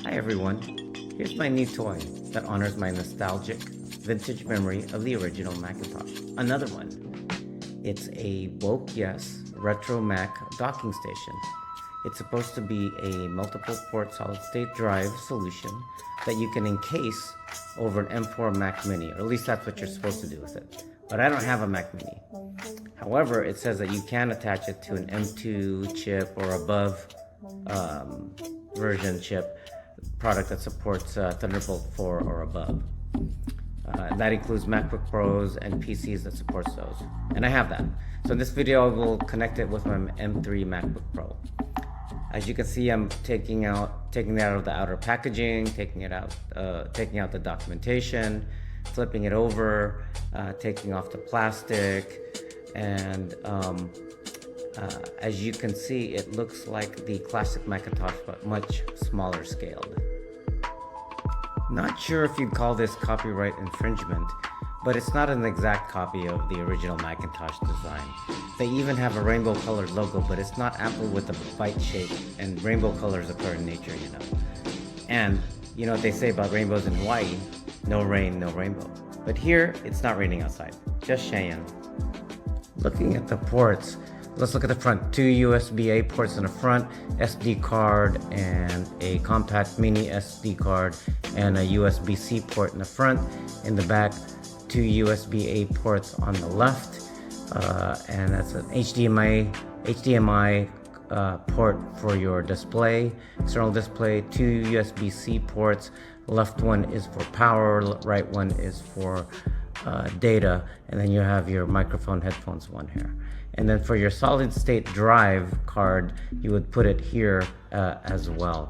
Hi everyone, here's my new toy that honors my nostalgic vintage memory of the original Macintosh. Another one. It's a Wokyis retro Mac docking station. It's supposed to be a multiple port solid state drive solution that you can encase over an M4 Mac Mini, or at least that's what you're supposed to do with it. But I don't have a Mac Mini. However, it says that you can attach it to an M.2 chip or above version chip product that supports Thunderbolt 4 or above. That includes MacBook Pros and PCs that supports those. And I have that. So in this video, I will connect it with my M3 MacBook Pro. As you can see, I'm taking it out of the outer packaging, taking out the documentation, flipping it over, taking off the plastic, and as you can see, it looks like the classic Macintosh, but much smaller scaled. Not sure if you'd call this copyright infringement, but it's not an exact copy of the original Macintosh design. They even have a rainbow colored logo, but it's not Apple with a bite shape, and rainbow colors occur in nature, you know. And you know what they say about rainbows in Hawaii? No rain, no rainbow. But here, it's not raining outside, just Cheyenne. Looking at the ports, let's look at the front. 2 USB-A ports in the front, SD card and a compact mini SD card, and a USB-C port in the front. In the back, 2 USB-A ports on the left, and that's an HDMI port for your display, external display, 2 USB-C ports. Left one is for power, right one is for data, and then you have your microphone headphones one here. And then for your solid state drive card, you would put it here as well,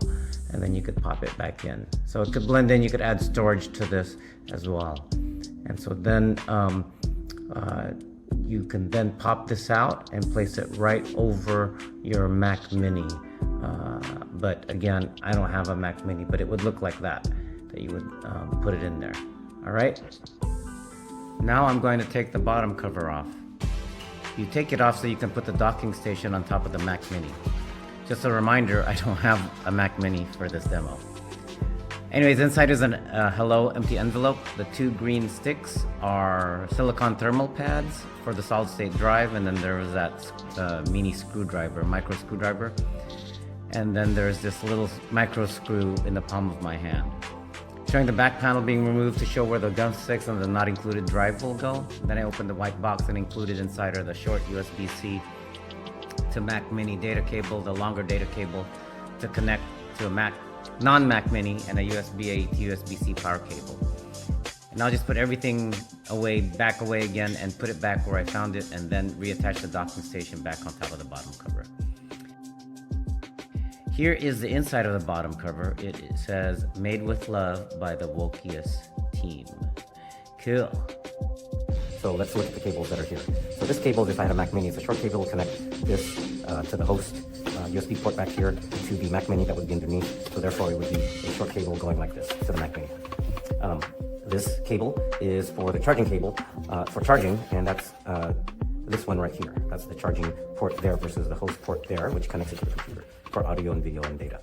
and then you could pop it back in. So it could blend in, you could add storage to this as well. And so then you can then pop this out and place it right over your Mac Mini. But again, I don't have a Mac Mini, but it would look like that you would put it in there. All right. Now I'm going to take the bottom cover off. You take it off so you can put the docking station on top of the Mac Mini. Just a reminder, I don't have a Mac Mini for this demo. Anyways, inside is an hello empty envelope. The 2 green sticks are silicone thermal pads for the solid state drive, and then there is that mini screwdriver, micro screwdriver. And then there's this little micro screw in the palm of my hand. Showing the back panel being removed to show where the gun sticks and the not included drive will go. Then I opened the white box, and included inside are the short USB-C to Mac Mini data cable, the longer data cable to connect to a non-Mac Mini, and a USB-A to USB-C power cable. And I'll just put everything back away again, and put it back where I found it, and then reattach the docking station back on top of the bottom cover. Here is the inside of the bottom cover. It says, "Made with love by the Wokyis team." Cool. So let's look at the cables that are here. So this cable, if I had a Mac Mini, it's a short cable. Will connect this to the host USB port back here to the Mac Mini that would be underneath. So therefore, it would be a short cable going like this to the Mac Mini. This cable is for the charging cable for charging, and that's this one right here. That's the charging port there versus the host port there, which connects it to the computer for audio and video and data.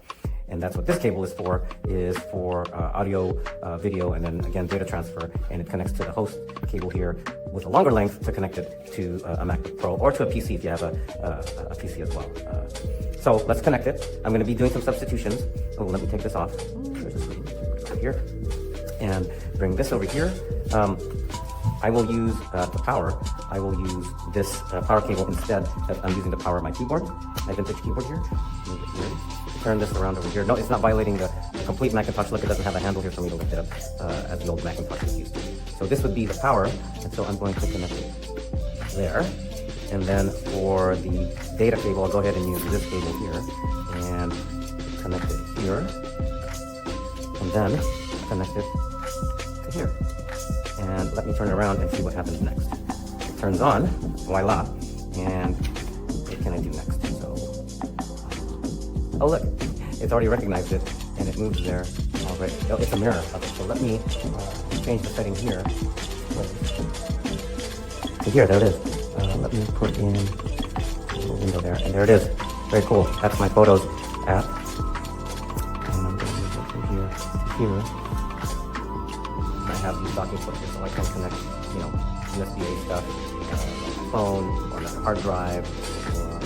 And that's what this cable is for audio, video, and then again data transfer, and it connects to the host cable here with a longer length to connect it to a MacBook Pro or to a PC if you have a PC as well. So let's connect it. I'm going to be doing some substitutions. Oh, let me take this off. Here, and bring this over here. I will use the power. I will use this power cable instead. I'm using the power of my keyboard, my vintage keyboard here. Move it here. Turn this around over here. No, it's not violating the complete Macintosh look. It doesn't have a handle here for me to lift it up as the old Macintosh was used to. So this would be the power, and so I'm going to connect it there. And then for the data cable, I'll go ahead and use this cable here and connect it here, and then connect it to here. And let me turn it around and see what happens next. It turns on, voila, and what can I do next? So, oh look, it's already recognized it, and it moves there already. Oh, it's a mirror. Okay, so let me change the setting here. So here, there it is. Let me put in a little window there, and there it is. Very cool. That's my Photos app. And I'm going to move it computer. I have these docking ports here, so I can connect, you know, USB-A stuff, phone, or like a hard drive, or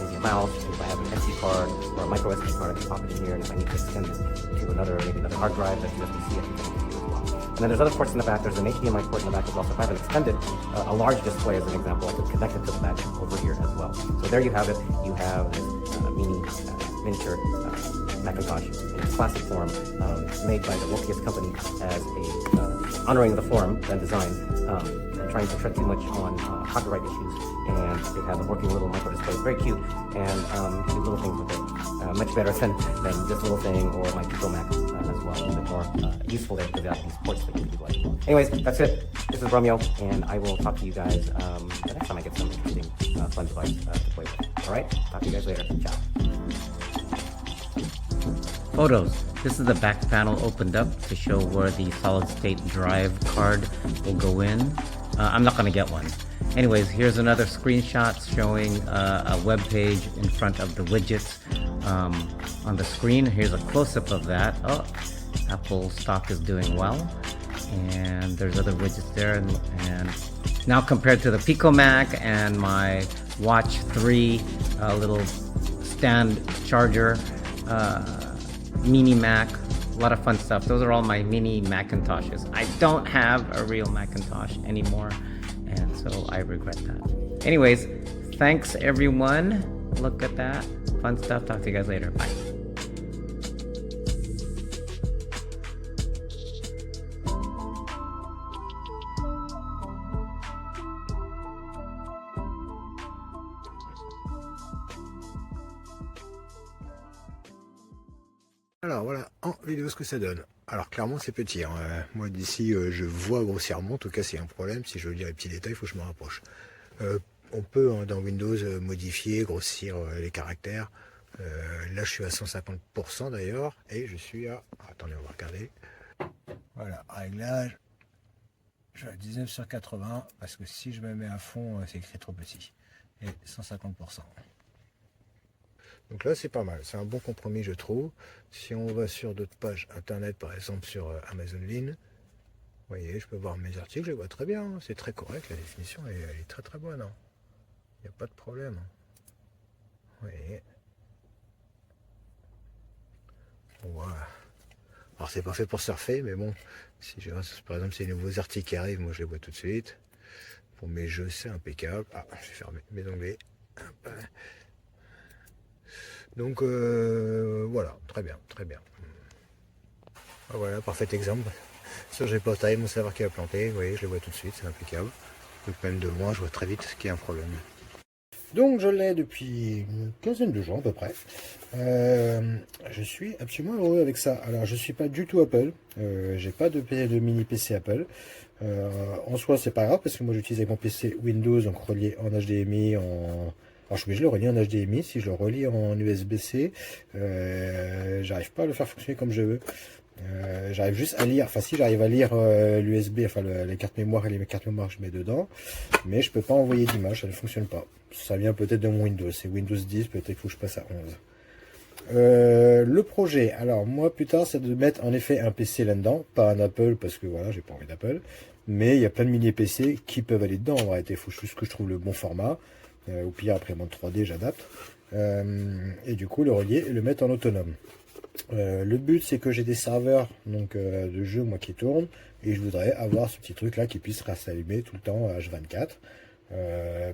maybe a mouse. If I have an SD card or a micro SD card, I can pop it in here, and if I need to extend it to maybe another hard drive that's USB-C, I can connect it to as well. And then there's other ports in the back. There's an HDMI port in the back as well. So if I have an extended, a large display as an example, I could connect it to the back over here as well. So there you have it. You have this miniature Macintosh in its classic form, made by the Wokyis company as a honoring the form and design, and trying to tread too much on copyright issues. And it has a working little micro display. It's very cute, and you can do little things with it much better than this little thing or my Pico Mac as well. A little bit more useful there because they have these ports that you can utilize as well. Anyways, that's it. This is Romeo, and I will talk to you guys the next time I get some interesting fun device to play with. All right, talk to you guys later. Ciao. Photos. This is the back panel opened up to show where the solid state drive card will go in. I'm not going to get one. Anyways, here's another screenshot showing a web page in front of the widgets on the screen. Here's a close-up of that. Oh, Apple stock is doing well. And there's other widgets there. And now compared to the Pico Mac and my Watch 3 little stand charger, mini Mac, a lot of fun stuff. Those are all my mini Macintoshes. I don't have a real Macintosh anymore, and so I regret that. Anyways, thanks everyone. Look at that. Fun stuff. Talk to you guys later. Bye. Alors voilà, en vidéo ce que ça donne. Alors clairement c'est petit, hein. Moi d'ici je vois grossièrement, en tout cas c'est un problème, si je veux dire les petits détails il faut que je me rapproche. On peut dans Windows modifier, grossir les caractères. Là je suis à 150% d'ailleurs, et je suis à... Attendez, on va regarder. Voilà, réglage. Je suis à 19/80, parce que si je me mets à fond c'est écrit trop petit. Et 150%. Donc là c'est pas mal, c'est un bon compromis je trouve. Si on va sur d'autres pages internet, par exemple sur Amazon Lin, vous voyez, je peux voir mes articles, je les vois très bien, hein. C'est très correct, la définition elle est très très bonne, hein. Il n'y a pas de problème. Vous voyez. Voilà. Alors c'est pas fait pour surfer, mais bon, si je, par exemple ces nouveaux articles qui arrivent, moi je les vois tout de suite. Pour mes jeux c'est impeccable. Ah, je vais fermer mes onglets. Hop. Donc voilà, très bien, très bien. Voilà, parfait exemple. Sur G-Portail, mon serveur qui a planté, vous voyez, je le vois tout de suite, c'est impeccable. Donc même de loin, je vois très vite ce qui est un problème. Donc je l'ai depuis une quinzaine de jours à peu près. Je suis absolument heureux avec ça. Alors je suis pas du tout Apple, j'ai pas de mini PC Apple. En soi c'est pas grave parce que moi j'utilise avec mon PC Windows, donc relié en HDMI, alors je le relie en HDMI, si je le relie en USB-C, j'arrive pas à le faire fonctionner comme je veux. J'arrive juste à lire, enfin si j'arrive à lire l'USB, enfin les cartes mémoire et les cartes mémoire que je mets dedans, mais je peux pas envoyer d'image, ça ne fonctionne pas. Ça vient peut-être de mon Windows, c'est Windows 10, peut-être qu'il faut que je passe à 11. Le projet, alors moi plus tard c'est de mettre en effet un PC là-dedans, pas un Apple parce que voilà, j'ai pas envie d'Apple, mais il y a plein de mini PC qui peuvent aller dedans en réalité, il faut juste que je trouve le bon format. Au pire après mon 3D j'adapte et du coup le relier et le mettre en autonome. Le but c'est que j'ai des serveurs donc de jeux moi qui tournent et je voudrais avoir ce petit truc là qui puisse rester allumé tout le temps H24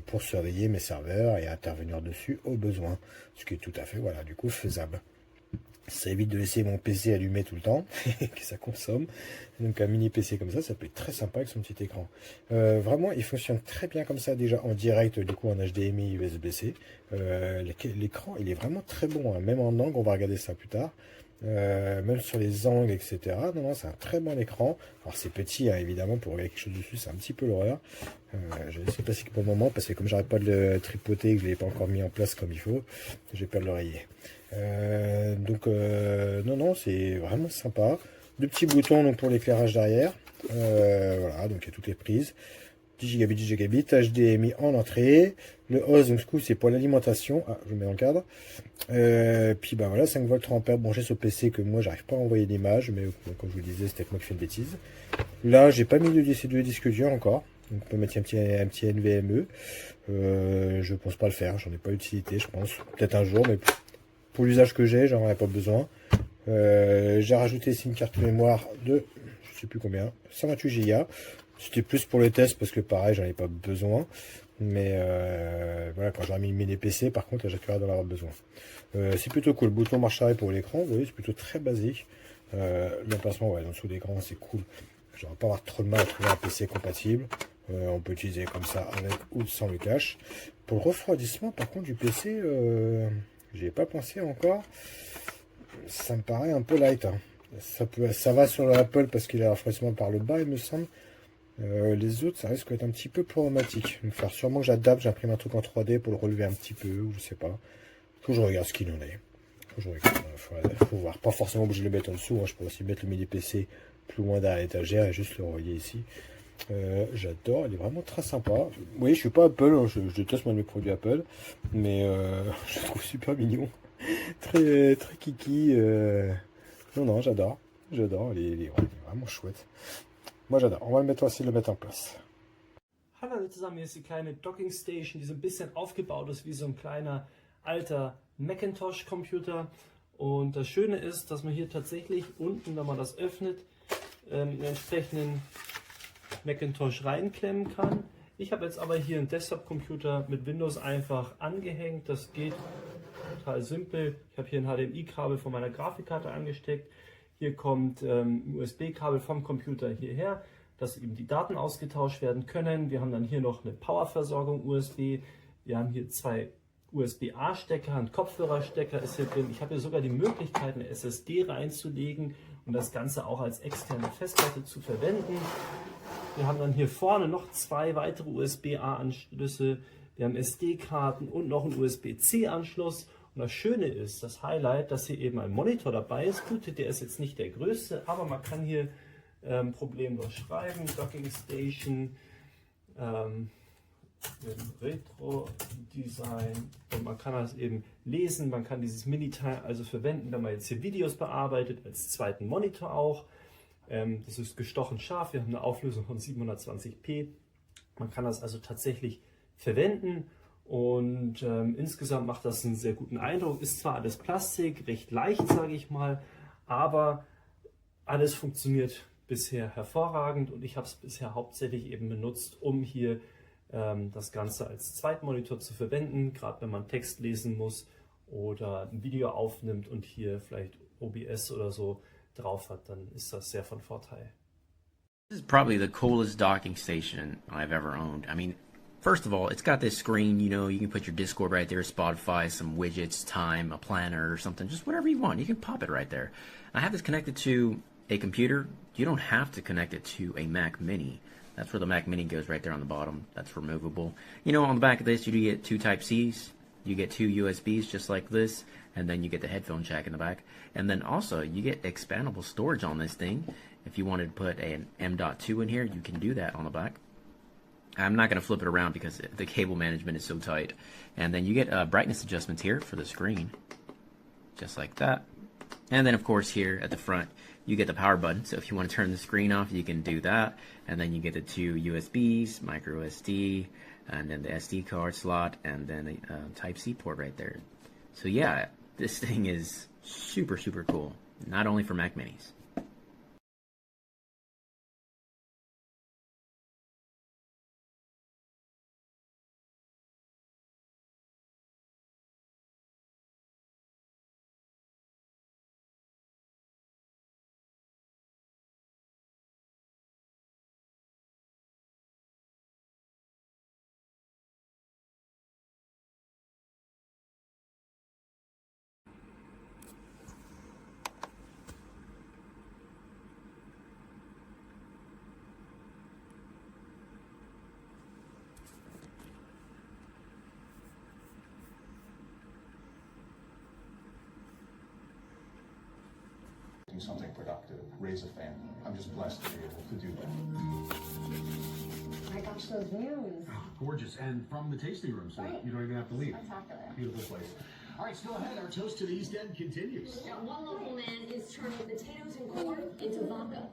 pour surveiller mes serveurs et intervenir dessus au besoin, ce qui est tout à fait voilà du coup faisable. Ça évite de laisser mon PC allumé tout le temps, que ça consomme. Donc un mini PC comme ça peut être très sympa avec son petit écran. Vraiment, il fonctionne très bien comme ça, déjà en direct, du coup en HDMI, USB-C. L'écran, il est vraiment très bon, hein. Même en angle, on va regarder ça plus tard. Même sur les angles, etc. Non, c'est un très bon écran. Alors c'est petit, hein, évidemment, pour regarder quelque chose dessus, c'est un petit peu l'horreur. Je vais laisser passer pour le moment, parce que comme j'arrête pas de le tripoter, que je ne l'ai pas encore mis en place comme il faut, j'ai peur de l'oreiller. Non, c'est vraiment sympa. Deux petits boutons donc pour l'éclairage derrière. Voilà, donc il y a toutes les prises. 10 Go, 10 Gigabits, HDMI en entrée. Le host, donc, du coup, c'est pour l'alimentation. Ah, je le mets dans le cadre. Puis, bah voilà, 5 volts 3 ampères branchés sur le PC que moi, j'arrive pas à envoyer d'image. Mais comme je vous le disais, c'était moi qui fais une bêtise. Là, j'ai pas mis de disque dur encore. Donc, on peut mettre un petit NVMe. Je pense pas le faire. J'en ai pas utilité, je pense. Peut-être un jour, mais pour l'usage que j'ai, j'en aurais pas besoin. J'ai rajouté ici une carte mémoire de, je sais plus combien, 128 Go. C'était plus pour le test parce que pareil, j'en ai pas besoin. Mais voilà, quand j'aurai mis les PC, par contre, j'accueillerai d'en avoir besoin. C'est plutôt cool. Bouton marche arrière pour l'écran, vous voyez, c'est plutôt très basique. L'emplacement, ouais, en dessous de l'écran, c'est cool. Je ne vais pas avoir trop de mal à trouver un PC compatible. On peut utiliser comme ça avec ou sans le cache. Pour le refroidissement, par contre, du PC, j'y ai pas pensé encore. Ça me paraît un peu light. Hein. Ça va sur l'Apple parce qu'il a un refroidissement par le bas, il me semble. Les autres, ça risque d'être un petit peu problématique. Il va falloir sûrement que j'adapte, j'imprime un truc en 3D pour le relever un petit peu, ou je sais pas. Faut que je regarde ce qu'il en est. Faut voir. Pas forcément obligé de le mettre en dessous. Hein. Je peux aussi mettre le mini PC plus loin derrière l'étagère et juste le relier ici. J'adore, il est vraiment très sympa. Oui, je suis pas Apple, hein. Je déteste moi mes produits Apple, mais je le trouve super mignon. Très, très kiki. Non, j'adore. J'adore, il est vraiment chouette. Moi j'adore. On va le mettre en place. Hallo alle zusammen, hier ist die kleine Docking Station, die so ein bisschen aufgebaut ist wie so ein kleiner alter Macintosh-Computer. Und das Schöne ist, dass man hier tatsächlich unten, wenn man das öffnet, einen entsprechenden Macintosh reinklemmen kann. Ich habe jetzt aber hier einen Desktop-Computer mit Windows einfach angehängt. Das geht total simpel. Ich habe hier ein HDMI-Kabel von meiner Grafikkarte angesteckt. Hier kommt ein USB-Kabel vom Computer hierher, dass eben die Daten ausgetauscht werden können. Wir haben dann hier noch eine Powerversorgung USB. Wir haben hier zwei USB-A-Stecker, ein Kopfhörerstecker ist hier drin. Ich habe hier sogar die Möglichkeit, eine SSD reinzulegen und das Ganze auch als externe Festplatte zu verwenden. Wir haben dann hier vorne noch zwei weitere USB-A-Anschlüsse. Wir haben SD-Karten und noch einen USB-C-Anschluss. Und das Schöne ist, das Highlight, dass hier eben ein Monitor dabei ist. Gut, der ist jetzt nicht der größte, aber man kann hier problemlos schreiben. Docking Station, Retro-Design, und man kann das eben lesen. Man kann dieses Mini-Teil also verwenden, wenn man jetzt hier Videos bearbeitet, als zweiten Monitor auch. Das ist gestochen scharf, wir haben eine Auflösung von 720p. Man kann das also tatsächlich verwenden. Und insgesamt macht das einen sehr guten Eindruck. Ist zwar alles Plastik, recht leicht, sage ich mal, aber alles funktioniert bisher hervorragend und ich habe es bisher hauptsächlich eben benutzt, um hier das Ganze als Zweitmonitor zu verwenden, gerade wenn man Text lesen muss oder ein Video aufnimmt und hier vielleicht OBS oder so drauf hat, dann ist das sehr von Vorteil. This is probably the coolest docking station I've ever owned. I mean, first of all, it's got this screen, you know, you can put your Discord right there, Spotify, some widgets, time, a planner or something, just whatever you want. You can pop it right there. I have this connected to a computer. You don't have to connect it to a Mac Mini. That's where the Mac Mini goes right there on the bottom. That's removable. You know, on the back of this, you do get two Type-Cs. You get two USBs just like this, and then you get the headphone jack in the back. And then also, you get expandable storage on this thing. If you wanted to put an M.2 in here, you can do that on the back. I'm not going to flip it around because the cable management is so tight. And then you get brightness adjustments here for the screen, just like that. And then, of course, here at the front, you get the power button. So if you want to turn the screen off, you can do that. And then you get the two USBs, micro SD, and then the SD card slot, and then the Type-C port right there. So yeah, this thing is super, super cool. Not only for Mac Minis. do something productive, raise a family. I'm just blessed to be able to do that. Oh my gosh, those views. Oh, gorgeous. And from the tasting room, so Right. you don't even have to leave. Spectacular. Beautiful place. All right, still ahead, our toast to the East End continues. Now, one local man is turning potatoes and corn into vodka.